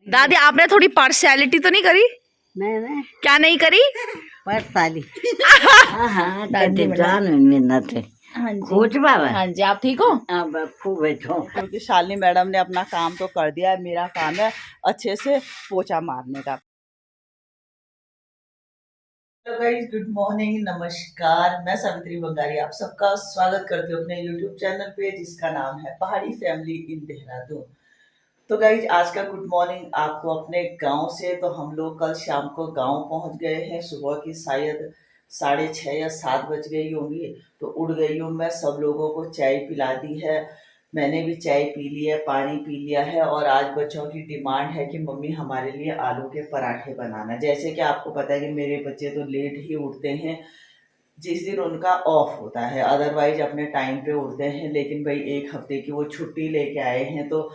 दादी आपने थोड़ी पार्शियलिटी तो नहीं करी? नहीं क्या नहीं करी? पर साली हाँ दादी जान मिन्नत है। हाँ जी खोज बाबा हाँ जी, आप ठीक हो? अब खूब बैठो। क्योंकि शालिनी मैडम ने अपना काम तो कर दिया है, मेरा काम है अच्छे से पोछा मारने का। हेलो गाइस, गुड मॉर्निंग, नमस्कार। मैं सावित्री बंगारी आप सबका स्वागत करती हूँ अपने यूट्यूब चैनल पे जिसका नाम है पहाड़ी फैमिली इन देहरादून। तो गाइज आज का गुड मॉर्निंग आपको अपने गांव से। तो हम लोग कल शाम को गांव पहुंच गए हैं। सुबह की शायद 6:30 या 7 बज गई होंगी। तो उठ गई हूँ मैं, सब लोगों को चाय पिला दी है, मैंने भी चाय पी ली है, पानी पी लिया है। और आज बच्चों की डिमांड है कि मम्मी हमारे लिए आलू के पराठे बनाना। जैसे कि आपको पता है कि मेरे बच्चे तो लेट ही उठते हैं जिस दिन उनका ऑफ होता है, अदरवाइज अपने टाइम पे उठते हैं। लेकिन भाई एक हफ्ते की वो छुट्टी लेके आए हैं तो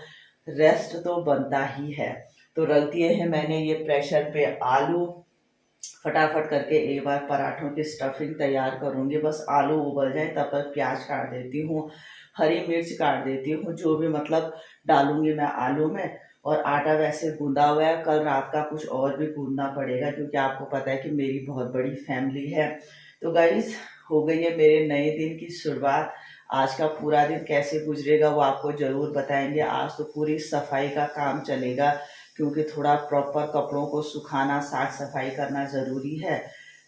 रेस्ट तो बनता ही है। तो रख दिए हैं मैंने ये प्रेशर पे आलू। फटाफट करके एक बार पराठों की स्टफिंग तैयार करूंगी। बस आलू उबल जाए तब तक प्याज काट देती हूँ, हरी मिर्च काट देती हूँ, जो भी मतलब डालूंगी मैं आलू में। और आटा वैसे गूंदा हुआ है, कल रात का कुछ और भी गूंदना पड़ेगा क्योंकि आपको पता है कि मेरी बहुत बड़ी फैमिली है। तो गाइस हो गई है मेरे नए दिन की शुरुआत। आज का पूरा दिन कैसे गुजरेगा वो आपको ज़रूर बताएंगे। आज तो पूरी सफाई का काम चलेगा क्योंकि थोड़ा प्रॉपर कपड़ों को सुखाना, साफ सफाई करना ज़रूरी है।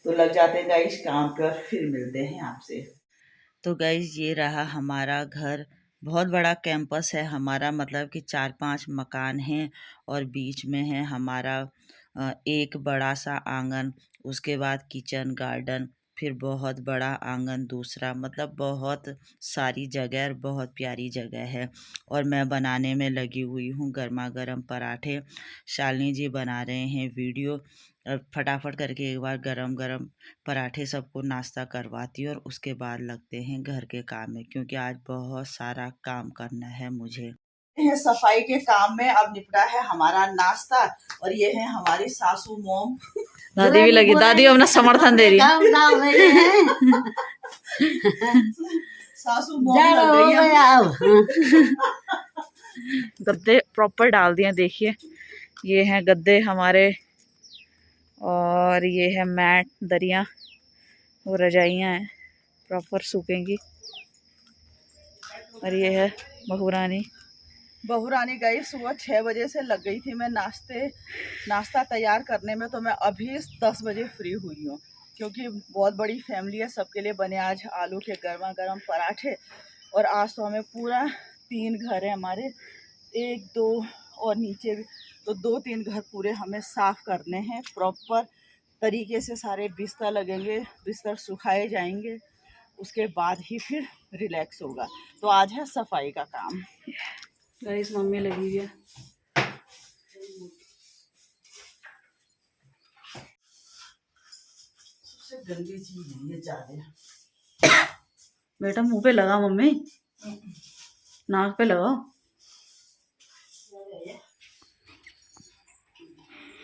तो लग जाते हैं गाइस काम पे और फिर मिलते हैं आपसे। तो गाइस ये रहा हमारा घर। बहुत बड़ा कैंपस है हमारा, मतलब कि 4-5 मकान हैं और बीच में है हमारा एक बड़ा सा आंगन, उसके बाद किचन गार्डन, फिर बहुत बड़ा आंगन दूसरा, मतलब बहुत सारी जगह और बहुत प्यारी जगह है। और मैं बनाने में लगी हुई हूँ गर्मा गर्म पराठे। शालिनी जी बना रहे हैं वीडियो। और फटाफट करके एक बार गरम गरम पराठे सबको नाश्ता करवाती हूँ और उसके बाद लगते हैं घर के काम में क्योंकि आज बहुत सारा काम करना है मुझे। सफाई के काम में अब निपटा है हमारा नाश्ता। और ये है हमारी सासू मोम। दादी भी लगी, दादी अपना समर्थन दे रही है। सासू मोम लग रही है। गद्दे प्रॉपर डाल दिए, देखिए ये हैं गद्दे हमारे, और ये है मैट, दरिया, वो रजाइयाँ हैं प्रॉपर सूखेंगी। और ये है बहुरानी गई सुबह 6 बजे से लग गई थी मैं नाश्ता तैयार करने में। तो मैं अभी 10 बजे फ्री हुई हूँ क्योंकि बहुत बड़ी फैमिली है, सबके लिए बने आज आलू के गर्मा गर्म पराठे। और आज तो हमें पूरा 3 घर है हमारे, 1 2 और नीचे भी, तो 2-3 घर पूरे हमें साफ करने हैं। प्रॉपर तरीके से सारे बिस्तर लगेंगे, बिस्तर सुखाए जाएंगे, उसके बाद ही फिर रिलैक्स होगा। तो आज है सफाई का काम। गाइस मम्मी लगी हुई है। सबसे गंदी चीज है ये ज्यादा। बेटा मुंह पे लगा, मम्मी नाक पे लगाओ।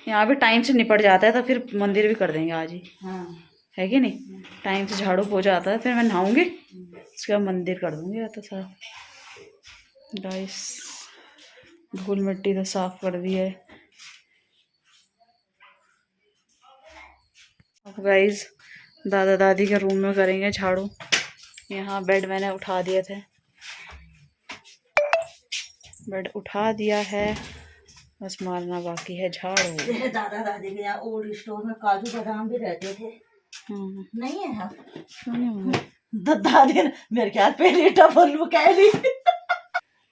यहाँ पे टाइम से निपट जाता है तो फिर मंदिर भी कर देंगे आज ही। हाँ है कि नहीं? टाइम से झाड़ू हो जाता है, फिर मैं नहाऊंगी, उसके बाद मंदिर कर दूंगी। या तो साफ गाइस धूल मिट्टी तो साफ कर दी है। अब गाइस दादा दादी के रूम में करेंगे झाड़ू। यहाँ बेड मैंने उठा दिए थे, बेड उठा दिया है, बस मारना बाकी है झाड़ू। दादा दादी के यहाँ ओल्ड स्टोर में काजू बादाम भी रहते थे, नहीं है? दादी मेरे ख्याल पे डबल कह ली।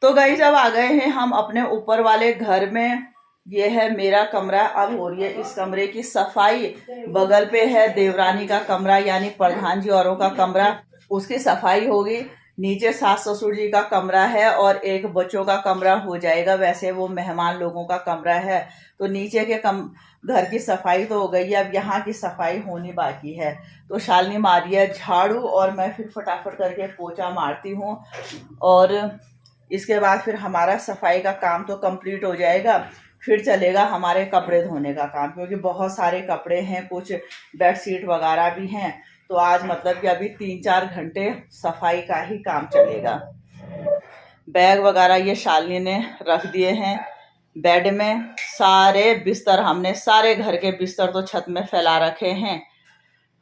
तो गाइस अब आ गए हैं हम अपने ऊपर वाले घर में। ये है मेरा कमरा। अब हो रही है इस कमरे की सफाई। बगल पे है देवरानी का कमरा यानी प्रधान जी औरों का कमरा, उसकी सफाई होगी। नीचे सास ससुर जी का कमरा है और एक बच्चों का कमरा हो जाएगा, वैसे वो मेहमान लोगों का कमरा है। तो नीचे के घर की सफाई तो हो गई है, अब यहाँ की सफाई होनी बाकी है। तो शालिनी मारी है झाड़ू और मैं फिर फटाफट करके पोछा मारती हूँ और इसके बाद फिर हमारा सफाई का काम तो कंप्लीट हो जाएगा। फिर चलेगा हमारे कपड़े धोने का काम क्योंकि बहुत सारे कपड़े हैं, कुछ बेडशीट वगैरह भी हैं। तो आज मतलब कि अभी 3-4 घंटे सफाई का ही काम चलेगा। बैग वगैरह ये शालिनी ने रख दिए हैं। बेड में सारे बिस्तर, हमने सारे घर के बिस्तर तो छत में फैला रखे हैं।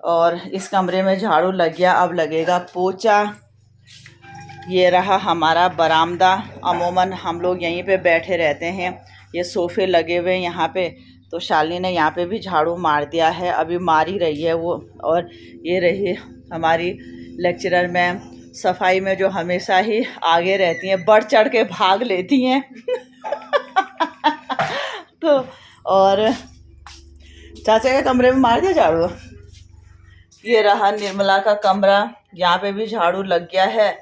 और इस कमरे में झाड़ू लग गया, अब लगेगा पोछा। ये रहा हमारा बरामदा, अमूमन हम लोग यहीं पे बैठे रहते हैं। ये सोफ़े लगे हुए हैं यहाँ पे, तो शालिनी ने यहाँ पे भी झाड़ू मार दिया है, अभी मार ही रही है वो। और ये रही हमारी लेक्चरर मैम, सफाई में जो हमेशा ही आगे रहती हैं, बढ़ चढ़ के भाग लेती हैं। तो और चाचा के कमरे में मार दिया झाड़ू। ये रहा निर्मला का कमरा, यहाँ पे भी झाड़ू लग गया है।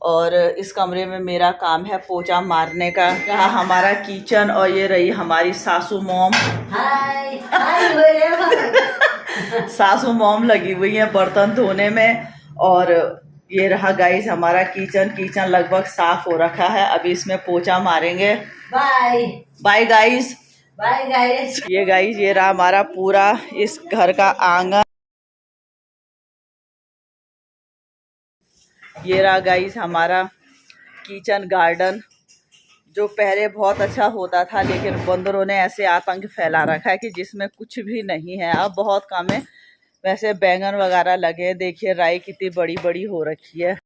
और इस कमरे में मेरा काम है पोछा मारने का। यहाँ हमारा किचन, और ये रही हमारी सासू मॉम। हाय सासू मॉम लगी हुई है बर्तन धोने में। और ये रहा गाइस हमारा किचन लगभग साफ हो रखा है, अभी इसमें पोछा मारेंगे। Bye bye guys. Bye guys. ये गाइस ये रहा हमारा पूरा इस घर का आंगन। ये रहा गाइस हमारा किचन गार्डन, जो पहले बहुत अच्छा होता था, लेकिन बंदरों ने ऐसे आतंक फैला रखा है कि जिसमें कुछ भी नहीं है, अब बहुत कम है। वैसे बैंगन वगैरह लगे, देखिए राई कितनी बड़ी बड़ी हो रखी है।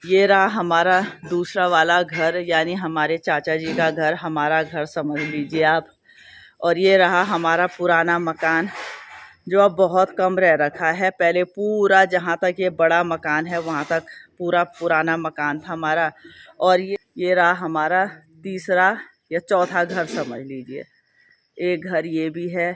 ये रहा हमारा दूसरा वाला घर, यानी हमारे चाचा जी का घर, हमारा घर समझ लीजिए आप। और ये रहा हमारा पुराना मकान, जो अब बहुत कम रह रखा है। पहले पूरा जहाँ तक ये बड़ा मकान है वहाँ तक पूरा पुराना मकान था हमारा। और ये रहा हमारा तीसरा या चौथा घर समझ लीजिए, एक घर ये भी है।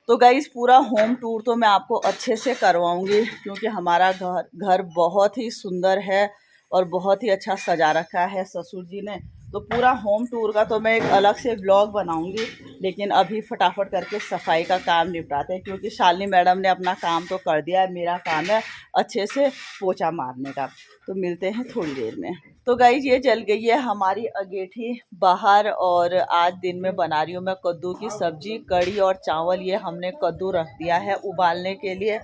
तो गाइस पूरा होम टूर तो मैं आपको अच्छे से करवाऊंगी, क्योंकि हमारा घर बहुत ही सुंदर है और बहुत ही अच्छा सजा रखा है ससुर जी ने। तो पूरा होम टूर का तो मैं एक अलग से व्लॉग बनाऊंगी, लेकिन अभी फटाफट करके सफाई का काम निपटाते हैं, क्योंकि शालिनी मैडम ने अपना काम तो कर दिया है, मेरा काम है अच्छे से पोछा मारने का। तो मिलते हैं थोड़ी देर में। तो गाइस ये जल गई है हमारी अगेठी बाहर, और आज दिन में बना रही हूँ मैं कद्दू की सब्जी, कढ़ी और चावल। ये हमने कद्दू रख दिया है उबालने के लिए,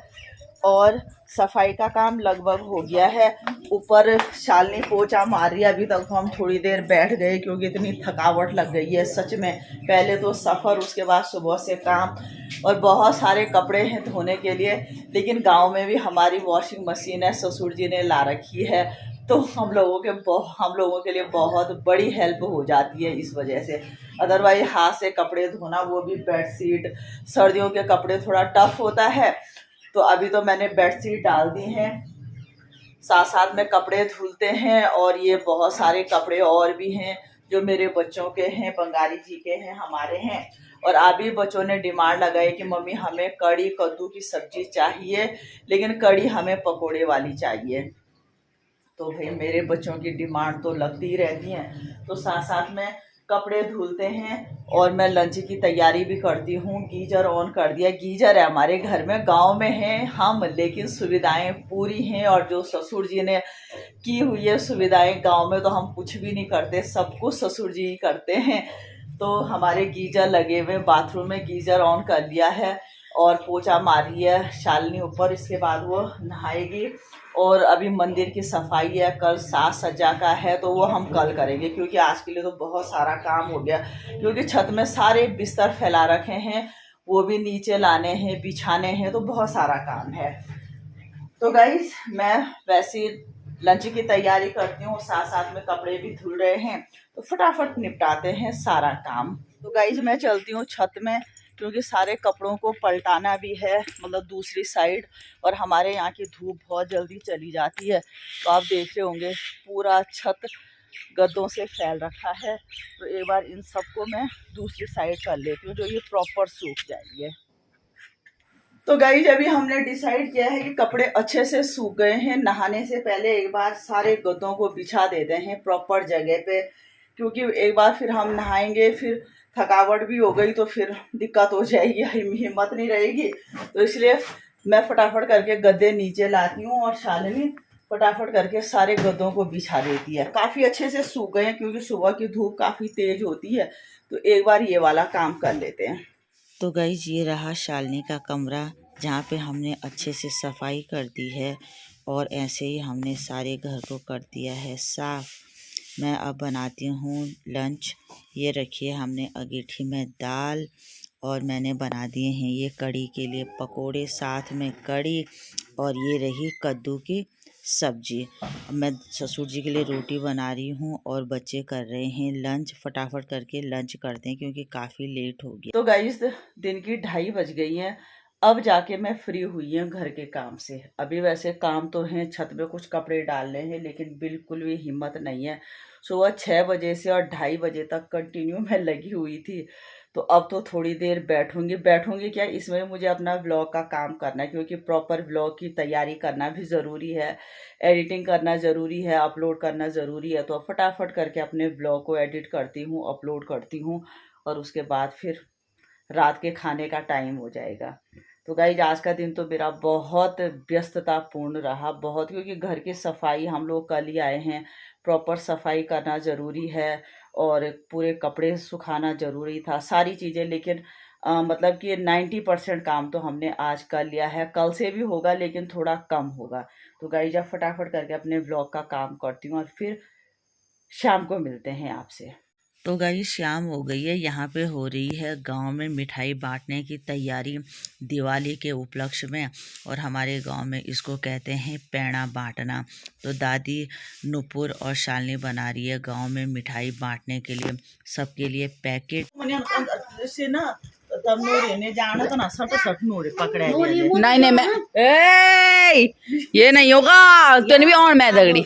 और सफाई का काम लगभग हो गया है। ऊपर शालिनी पोछा मार रही है, अभी तक तो हम थोड़ी देर बैठ गए क्योंकि इतनी थकावट लग गई है सच में। पहले तो सफ़र, उसके बाद सुबह से काम, और बहुत सारे कपड़े हैं धोने के लिए। लेकिन गांव में भी हमारी वॉशिंग मशीन है, ससुर जी ने ला रखी है, तो हम लोगों के लिए बहुत बड़ी हेल्प हो जाती है इस वजह से। अदरवाइज हाथ से कपड़े धोना, वो भी बेडशीट, सर्दियों के कपड़े थोड़ा टफ होता है। तो अभी तो मैंने बेडशीट डाल दी हैं, साथ साथ में कपड़े धुलते हैं। और ये बहुत सारे कपड़े और भी हैं जो मेरे बच्चों के हैं, बंगाली जी के हैं, हमारे हैं। और अभी बच्चों ने डिमांड लगाई कि मम्मी हमें कढ़ी कद्दू की सब्जी चाहिए, लेकिन कढ़ी हमें पकोड़े वाली चाहिए। तो भाई मेरे बच्चों की डिमांड तो लगती ही रहती है। तो साथ साथ में कपड़े धुलते हैं और मैं लंच की तैयारी भी करती हूँ। गीजर ऑन कर दिया, गीजर है हमारे घर में, गांव में हैं हम, लेकिन सुविधाएं पूरी हैं। और जो ससुर जी ने की हुई है सुविधाएं, गांव में तो हम कुछ भी नहीं करते, सब कुछ ससुर जी ही करते हैं। तो हमारे गीजर लगे हुए, बाथरूम में गीजर ऑन कर लिया है, और पोछा मारी है शालिनी ऊपर, इसके बाद वो नहाएगी। और अभी मंदिर की सफाई है, कल साज सज्जा का है, तो वो हम कल करेंगे, क्योंकि आज के लिए तो बहुत सारा काम हो गया। क्योंकि छत में सारे बिस्तर फैला रखे हैं, वो भी नीचे लाने हैं, बिछाने हैं, तो बहुत सारा काम है। तो गाइस मैं वैसे लंच की तैयारी करती हूँ, साथ साथ में कपड़े भी धुल रहे हैं, तो फटाफट निपटाते हैं सारा काम। तो गाइस मैं चलती हूँ छत में, क्योंकि सारे कपड़ों को पलटाना भी है, मतलब दूसरी साइड। और हमारे यहाँ की धूप बहुत जल्दी चली जाती है, तो आप देख रहे होंगे पूरा छत गद्दों से फैल रखा है। तो एक बार इन सबको मैं दूसरी साइड कर लेती हूँ, जो ये प्रॉपर सूख जाएंगे। तो गाइस अभी हमने डिसाइड किया है कि कपड़े अच्छे से सूख गए हैं, नहाने से पहले एक बार सारे गद्दों को बिछा देते हैं प्रॉपर जगह पे, क्योंकि एक बार फिर हम नहाएंगे, फिर थकावट भी हो गई तो फिर दिक्कत हो जाएगी, हिम्मत नहीं रहेगी। तो इसलिए मैं फटाफट करके गद्दे नीचे लाती हूँ, और शालिनी फटाफट करके सारे गद्दों को बिछा देती है। काफ़ी अच्छे से सूख गए हैं, क्योंकि सुबह की धूप काफ़ी तेज़ होती है। तो एक बार ये वाला काम कर लेते हैं। तो गाइस ये रहा शालिनी का कमरा, जहाँ पे हमने अच्छे से सफाई कर दी है। और ऐसे ही हमने सारे घर को कर दिया है साफ़। मैं अब बनाती हूँ लंच। ये रखिए हमने अगेठी में दाल और मैंने बना दिए हैं ये कड़ी के लिए पकोड़े, साथ में कड़ी, और ये रही कद्दू की सब्जी। मैं ससुर जी के लिए रोटी बना रही हूँ और बच्चे कर रहे हैं लंच। फटाफट करके लंच करते हैं क्योंकि काफ़ी लेट हो गया। तो गाइस दिन की 2:30 बज गई हैं। अब जाके मैं फ्री हुई हूँ घर के काम से। अभी वैसे काम तो हैं, छत पे कुछ कपड़े डालने हैं, लेकिन बिल्कुल भी हिम्मत नहीं है। सुबह 6 बजे से और 2:30 बजे तक कंटिन्यू मैं लगी हुई थी। तो अब तो थोड़ी देर बैठूंगी क्या, इसमें मुझे अपना व्लॉग का काम करना है क्योंकि प्रॉपर व्लॉग की तैयारी करना भी ज़रूरी है, एडिटिंग करना ज़रूरी है, अपलोड करना ज़रूरी है। तो अब फटाफट करके अपने व्लॉग को एडिट करती हूँ, अपलोड करती हूँ और उसके बाद फिर रात के खाने का टाइम हो जाएगा। तो गाइज आज का दिन तो मेरा बहुत व्यस्ततापूर्ण रहा, बहुत, क्योंकि घर की सफाई हम लोग कल ही आए हैं। प्रॉपर सफाई करना ज़रूरी है और पूरे कपड़े सुखाना ज़रूरी था, सारी चीज़ें। लेकिन मतलब कि 90% काम तो हमने आज कर लिया है। कल से भी होगा लेकिन थोड़ा कम होगा। तो गाइज अब फटाफट करके अपने व्लॉग का काम करती हूँ और फिर शाम को मिलते हैं आपसे। तो गाइस शाम हो गई है। यहाँ पे हो रही है गांव में मिठाई बांटने की तैयारी दिवाली के उपलक्ष्य में, और हमारे गांव में इसको कहते हैं पैड़ा बांटना। तो दादी नुपुर और शालिनी बना रही है गांव में मिठाई बांटने के लिए, सबके लिए पैकेट। नहीं मैं ये नहीं होगा तो भी और मैं दगड़ी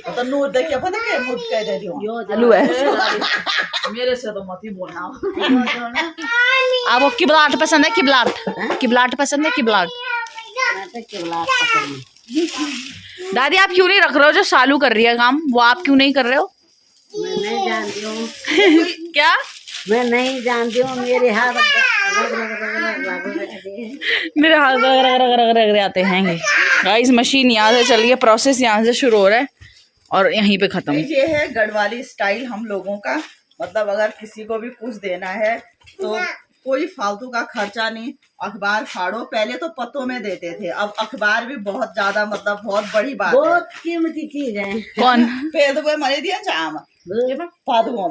मेरे से तो मत ही बोलना। आपको किबलाट पसंद है? किबलाट पसंद है? किबलाट दादी आप क्यों नहीं रख रहे हो? जो सालू कर रही है काम वो आप क्यों नहीं कर रहे हो? मैं नहीं जानती हूँ। क्या? मैं नहीं जानती हूँ। मेरे हाथ रग आते हैं। गाइस मशीन यहाँ से चल रही है, प्रोसेस यहाँ से शुरू हो रहा है और यहीं पे खत्म। ये है गढ़वाली स्टाइल हम लोगों का। मतलब अगर किसी को भी कुछ देना है तो कोई फालतू का खर्चा नहीं। अखबार फाड़ो, पहले तो पत्तों में देते थे, अब अखबार भी बहुत ज्यादा, मतलब बहुत बड़ी बात, बहुत कीमती चीज है। कौन पेड़ तो मरे दिया चाम पादगो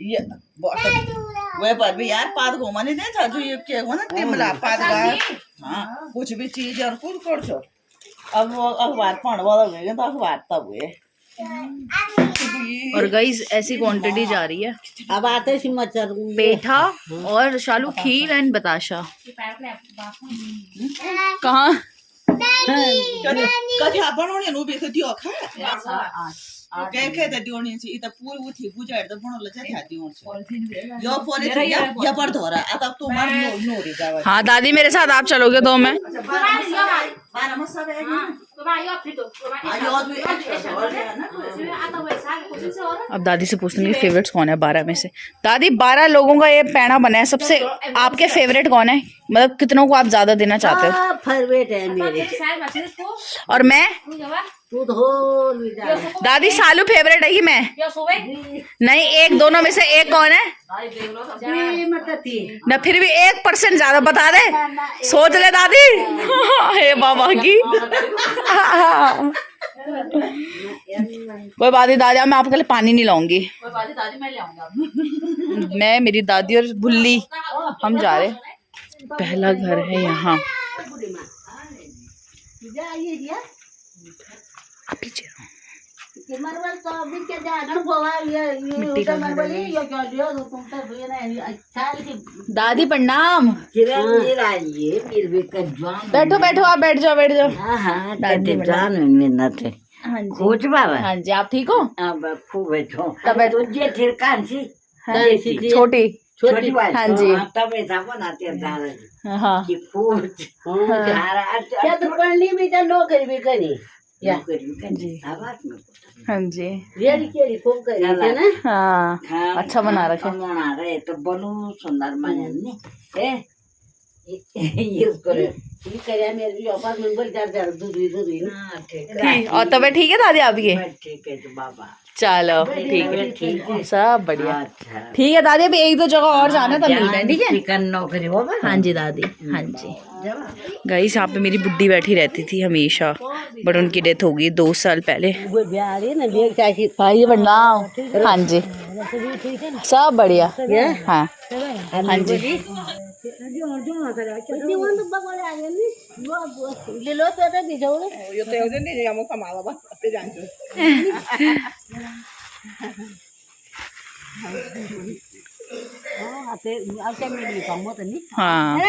ये वे पर भी यार पादगो मने दे था जो ये के हो ना तिमला पादगा। हाँ कुछ भी चीज और कुछ कर छो। अब वो अखबार पढ़ वाला गए तो अखबार तब हुए। और गाइस ऐसी क्वांटिटी जा रही है। अब आते सी मच्छर पेठा और शालू खीर एंड बताशा। कहाँ कथा बनाउने नु बेथ दियो खा के त दियोनी छि त पूर उथि बुझाएर त बनल छ था दियो छ यो पोलिथिन या पर धोरा आता तो मार नो रे जावा। हाँ दादी मेरे साथ आप चलोगे तो मैं बारा म सब अब दादी से पूछते हैं फेवरेट्स कौन है 12 में से। दादी 12 लोगों का ये पैना बना है, सबसे आपके फेवरेट कौन है? मतलब कितनों को आप ज्यादा देना चाहते हो? फेवरेट है मेरे। और मैं दादी सालू फेवरेट है कि मैं नहीं? एक दोनों में से एक कौन है ना? फिर भी 1% ज्यादा बता दे, सोच ले दादी। हे बाबा की कोई बात नहीं दादी, मैं आपके लिए पानी नहीं लाऊंगी। मैं मेरी दादी और भुल्ली हम जा रहे। पहला घर है यहाँ पीछे दादी प्रणाम। बैठो बैठो आप बैठ जाओ बैठ जाओ। खोज बाबा। हाँ जी आप ठीक हो? खूब छोटी छोटी हाँ जी तब ऐसा बनाते हैं हाँ कि खोज क्या तो पढ़नी भी था, नौकरी भी करी जी हाँ जी रेडी केड़ी खूब करी है ना। हाँ अच्छा बना रखे बना रहे तो बलू सुंदर बने ए ये करे ये करे मेरे भी अपार्टमेंट पर जा दूरी ना। ठीक है और तबीयत ठीक है दादी आपकी? ठीक है तो बाबा चलो ठीक है, सब बढ़िया। अच्छा ठीक है दादी, अभी एक दो जगह और जाना है, तब मिलते हैं, ठीक है। चिकन नौकरी हो गया। हाँ जी दादी, हाँ जी। गाइस यहाँ पे मेरी बुड्ढी बैठी रहती थी हमेशा, बट उनकी डेथ हो गई 2 साल पहले। भाई प्रणाम। हाँ जी, सब बढ़िया। हाँ हाँ जी। हाँ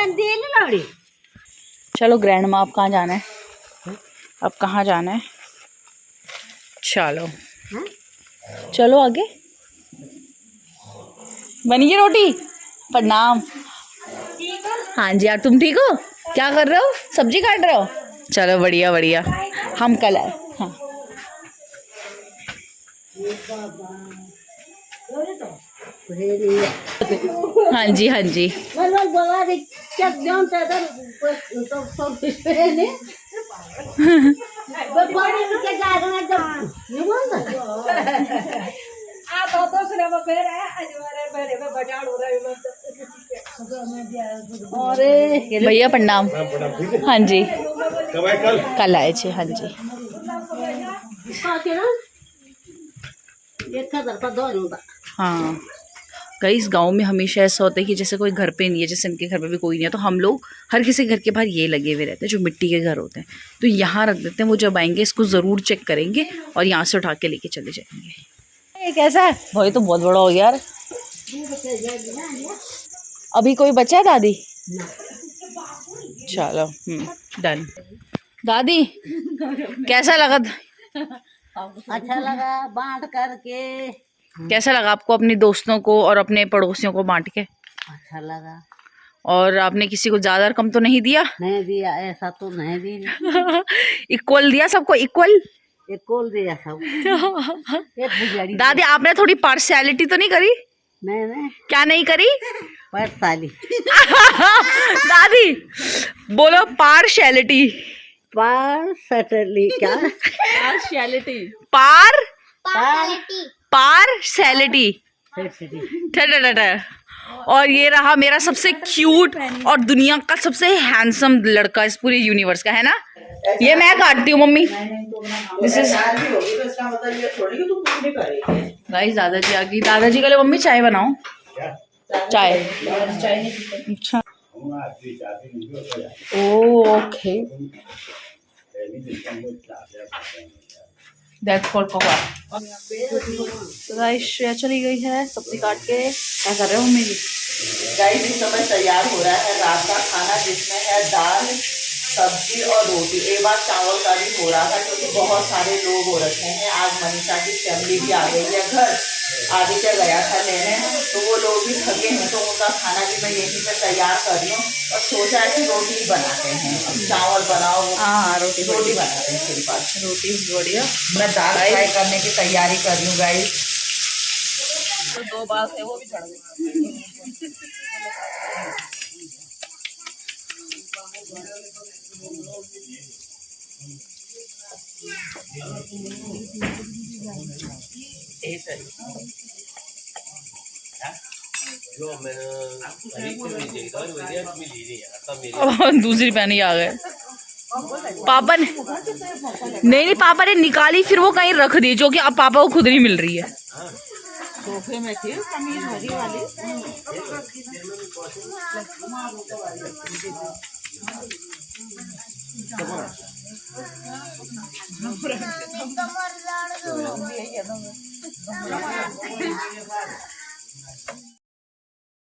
चलो ग्रैंड माँ, आप कहाँ जाना है? अब कहाँ जाना है? चलो चलो आगे। बनी गई रोटी? प्रणाम। हाँ जी यार, तुम ठीक हो? क्या कर रहे हो? सब्जी काट रहे हो? चलो बढ़िया बढ़िया, हम कल आए। हाँ हाँ जी हाँ जी। भैया प्रणाम। हाँ जी, कल आए थे। हाँ जी। हाँ गाइस, गांव में हमेशा ऐसा होता है कि जैसे कोई घर पे नहीं है, जैसे इनके घर पे भी कोई नहीं है, तो हम लोग हर किसी घर के बाहर ये लगे हुए रहते हैं जो मिट्टी के घर होते हैं, तो यहाँ रख देते हैं। वो जब आएंगे इसको ज़रूर चेक करेंगे और यहाँ से उठा के लेके चले जाएंगे। ये कैसा है भाई? तो बहुत बड़ा हो गया यार। अभी कोई बचा है दादी? चलो डन। दादी कैसा लगा? अच्छा लगा बांट करके। कैसा लगा आपको अपने दोस्तों को और अपने पड़ोसियों को बांट के? अच्छा लगा। और आपने किसी को ज्यादा कम तो नहीं दिया? नहीं दिया, ऐसा तो नहीं दिया। इक्वल दिया सबको, इक्वल इक्वल दिया सब। दादी आपने थोड़ी पार्शियलिटी तो नहीं करी? नहीं क्या नहीं करी? पार्शाली। दादी बोलो पार्शियलिटी। पार्शली क्या? पार्शियलिटी। और ये रहा मेरा सबसे क्यूट और दुनिया का सबसे हैंडसम लड़का इस पूरे यूनिवर्स का, है ना? ये मैं काटती हूँ मम्मी। दिस इज गाइस, दादाजी आ गई। दादाजी के लिए मम्मी चाय बनाओ। चाय। अच्छा ओके, दैट्स कॉल्ड पकौड़ा। तो गाइस श्रेया चली गई है सब्जी काट के। क्या कर रहे हो मम्मी जी? गाइस इस समय तैयार हो रहा है रात का खाना, जिसमें है दाल, सब्जी और रोटी। एक बार चावल का भी हो रहा था क्योंकि बहुत सारे लोग हो रखे हैं। आज मनीषा की फैमिली भी आ गई है घर। आदित्य गया था लेने, तो वो लोग भी थके हैं, तो उनका खाना भी मैं यहीं पे तैयार कर रही हूँ। और सोचा है कि रोटी बनाते हैं। चावल बनाओ। हाँ रोटी बनाते हैं सिंपल। रोटी बढ़िया। मैं दाल फ्राई करने की तैयारी कर रही हूँ गाइस। तो 2 बात है वो भी चढ़ गई। दूसरी पहनी आ गए पापा ने। नहीं पापा ने निकाली, फिर वो कहीं रख दी, जो कि अब पापा को खुद नहीं मिल रही है। सोफे में थी कमीज हरी वाली।